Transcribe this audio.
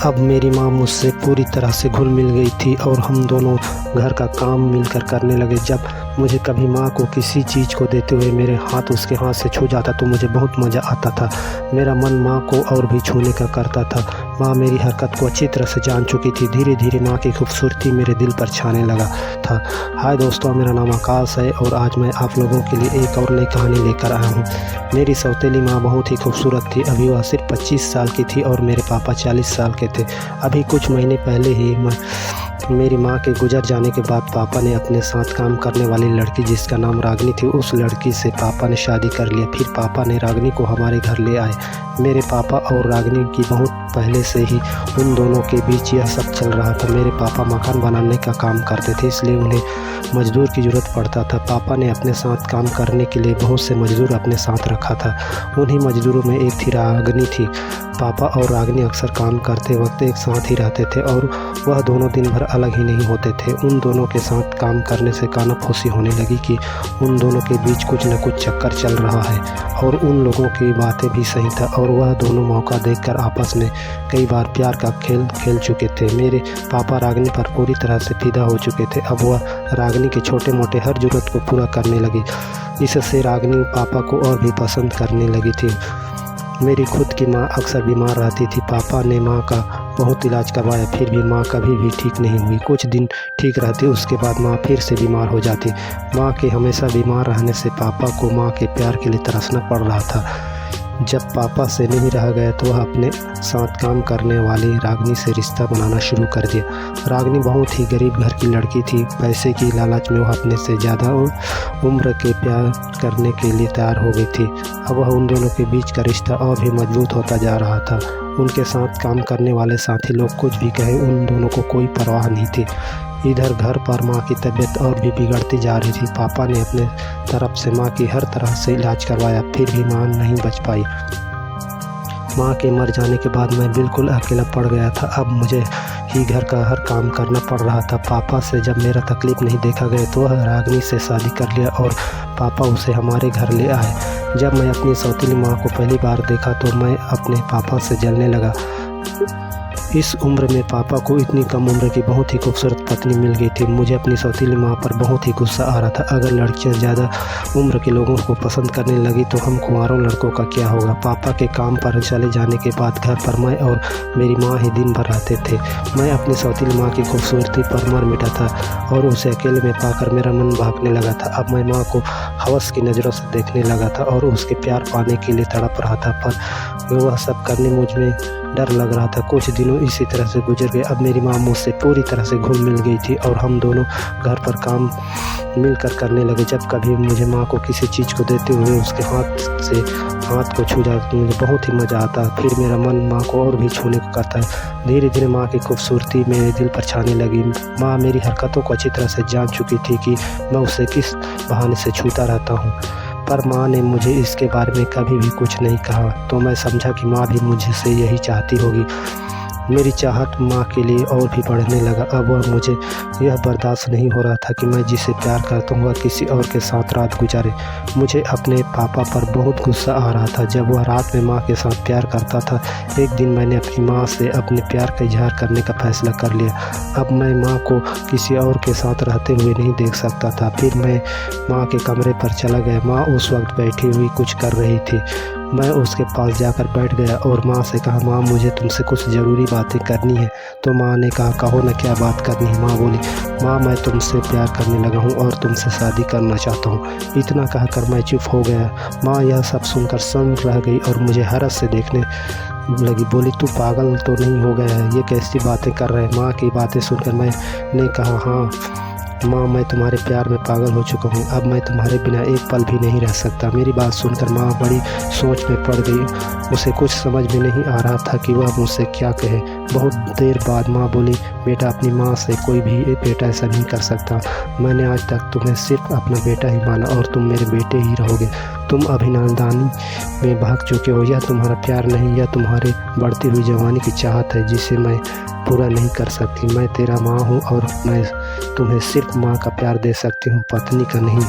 अब मेरी माँ मुझसे पूरी तरह से घुल मिल गई थी और हम दोनों घर का काम मिलकर करने लगे। जब मुझे कभी माँ को किसी चीज़ को देते हुए मेरे हाथ उसके हाथ से छू जाता तो मुझे बहुत मज़ा आता था। मेरा मन माँ को और भी छूने का करता था। माँ मेरी हरकत को अच्छी तरह से जान चुकी थी। धीरे धीरे माँ की खूबसूरती मेरे दिल पर छाने लगा था। हाय दोस्तों, मेरा नाम आकाश है और आज मैं आप लोगों के लिए एक और नई कहानी लेकर आया हूँ। मेरी सौतेली माँ बहुत ही खूबसूरत थी। अभी वह सिर्फ 25 साल की थी और मेरे पापा 40 साल के थे। अभी कुछ महीने पहले ही मेरी माँ के गुजर जाने के बाद पापा ने अपने साथ काम करने वाली लड़की, जिसका नाम रागनी थी, उस लड़की से पापा ने शादी कर लिया। फिर पापा ने रागनी को हमारे घर ले आए। मेरे पापा और रागनी की बहुत पहले से ही उन दोनों के बीच यह सब चल रहा था। मेरे पापा मकान बनाने का काम करते थे, इसलिए उन्हें मजदूर की ज़रूरत पड़ता था। पापा ने अपने साथ काम करने के लिए बहुत से मजदूर अपने साथ रखा था। उन्हीं मजदूरों में एक थी रागनी थी। पापा और रागनी अक्सर काम करते वक्त एक साथ ही रहते थे और वह दोनों दिन भर अलग ही नहीं होते थे। उन दोनों के साथ काम करने से कानाफूसी होने लगी कि उन दोनों के बीच कुछ न कुछ चक्कर चल रहा है और उन लोगों की बातें भी सही था और वह दोनों मौका देखकर आपस में कई बार प्यार का खेल खेल चुके थे। मेरे पापा रागनी पर पूरी तरह से फिदा हो चुके थे। अब वह रागनी के छोटे मोटे हर ज़रूरत को पूरा करने लगी। इससे रागनी पापा को और भी पसंद करने लगी थी। मेरी खुद की माँ अक्सर बीमार रहती थी। पापा ने माँ का बहुत इलाज करवाया, फिर भी माँ कभी भी ठीक नहीं हुई। कुछ दिन ठीक रहती, उसके बाद माँ फिर से बीमार हो जाती। माँ के हमेशा बीमार रहने से पापा को माँ के प्यार के लिए तरसना पड़ रहा था। जब पापा से नहीं रहा गया तो वह अपने साथ काम करने वाली रागनी से रिश्ता बनाना शुरू कर दिया। रागनी बहुत ही गरीब घर की लड़की थी। पैसे की लालच में वह अपने से ज़्यादा उम्र के प्यार करने के लिए तैयार हो गई थी। अब वह उन दोनों के बीच का रिश्ता और भी मजबूत होता जा रहा था। उनके साथ काम करने वाले साथी लोग कुछ भी कहें, उन दोनों को कोई परवाह नहीं थी। इधर घर पर माँ की तबीयत और भी बिगड़ती जा रही थी। पापा ने अपने तरफ से माँ की हर तरह से इलाज करवाया, फिर भी माँ नहीं बच पाई। माँ के मर जाने के बाद मैं बिल्कुल अकेला पड़ गया था। अब मुझे ही घर का हर काम करना पड़ रहा था। पापा से जब मेरा तकलीफ़ नहीं देखा गया तो वह रागनी से शादी कर लिया और पापा उसे हमारे घर ले आए। जब मैं अपनी सौतेली माँ को पहली बार देखा तो मैं अपने पापा से जलने लगा। इस उम्र में पापा को इतनी कम उम्र की बहुत ही खूबसूरत पत्नी मिल गई थी। मुझे अपनी सौतेली माँ पर बहुत ही गुस्सा आ रहा था। अगर लड़कियाँ ज़्यादा उम्र के लोगों को पसंद करने लगी तो हम कुंवारों लड़कों का क्या होगा। पापा के काम पर चले जाने के बाद घर पर मैं और मेरी माँ ही दिन भर रहते थे। मैं अपनी सौतेली माँ की खूबसूरती पर मर मिटा था और उसे अकेले में पाकर मेरा मन भागने लगा था। अब मैं माँ को हवस की नज़रों से देखने लगा था और उसके प्यार पाने के लिए तड़प रहा था, पर वह सब करने मुझ में डर लग रहा था। कुछ दिनों इसी तरह से गुजर गए। अब मेरी माँ मुझसे पूरी तरह से घुल मिल गई थी और हम दोनों घर पर काम मिलकर करने लगे। जब कभी मुझे माँ को किसी चीज़ को देते हुए उसके हाथ को छू जाता तो मुझे बहुत ही मज़ा आता। फिर मेरा मन माँ को और भी छूने को करता है। धीरे धीरे माँ की खूबसूरती मेरे दिल पर छाने लगी। माँ मेरी हरकतों को अच्छी तरह से जान चुकी थी कि मैं उसे किस बहाने से छूता रहता हूँ, पर माँ ने मुझे इसके बारे में कभी भी कुछ नहीं कहा। तो मैं समझा कि माँ भी मुझसे यही चाहती होगी। मेरी चाहत माँ के लिए और भी बढ़ने लगा। अब वह मुझे यह बर्दाश्त नहीं हो रहा था कि मैं जिसे प्यार करता हूँ वह किसी और के साथ रात गुजारे। मुझे अपने पापा पर बहुत गुस्सा आ रहा था जब वह रात में माँ के साथ प्यार करता था। एक दिन मैंने अपनी माँ से अपने प्यार का इजहार करने का फैसला कर लिया। अब मैं माँ को किसी और के साथ रहते हुए नहीं देख सकता था। फिर मैं माँ के कमरे पर चला गया। माँ उस वक्त बैठी हुई कुछ कर रही थी। मैं उसके पास जाकर बैठ गया और माँ से कहा, माँ मुझे तुमसे कुछ ज़रूरी बातें करनी है। तो माँ ने कहा, कहो ना, क्या बात करनी है। माँ बोली, माँ मैं तुमसे प्यार करने लगा हूँ और तुमसे शादी करना चाहता हूँ। इतना कहकर मैं चुप हो गया। माँ यह सब सुनकर सन्न रह गई और मुझे हैरत से देखने लगी। बोली, तू पागल तो नहीं हो गया है, ये कैसी बातें कर रहे हैं। माँ की बातें सुनकर मैंने कहा, हाँ माँ मैं तुम्हारे प्यार में पागल हो चुका हूँ। अब मैं तुम्हारे बिना एक पल भी नहीं रह सकता। मेरी बात सुनकर माँ बड़ी सोच में पड़ गई। उसे कुछ समझ में नहीं आ रहा था कि वह मुझसे क्या कहे। बहुत देर बाद माँ बोली, बेटा अपनी माँ से कोई भी बेटा ऐसा नहीं कर सकता। मैंने आज तक तुम्हें सिर्फ अपना बेटा ही माना और तुम मेरे बेटे ही रहोगे। तुम अभी नादानी में भाग चुके हो। यह तुम्हारा प्यार नहीं, यह तुम्हारी बढ़ती हुई जवानी की चाहत है जिसे मैं पूरा नहीं कर सकती। मैं तेरा माँ हूँ और मैं तुम्हें सिर्फ माँ का प्यार दे सकती हूँ, पत्नी का नहीं।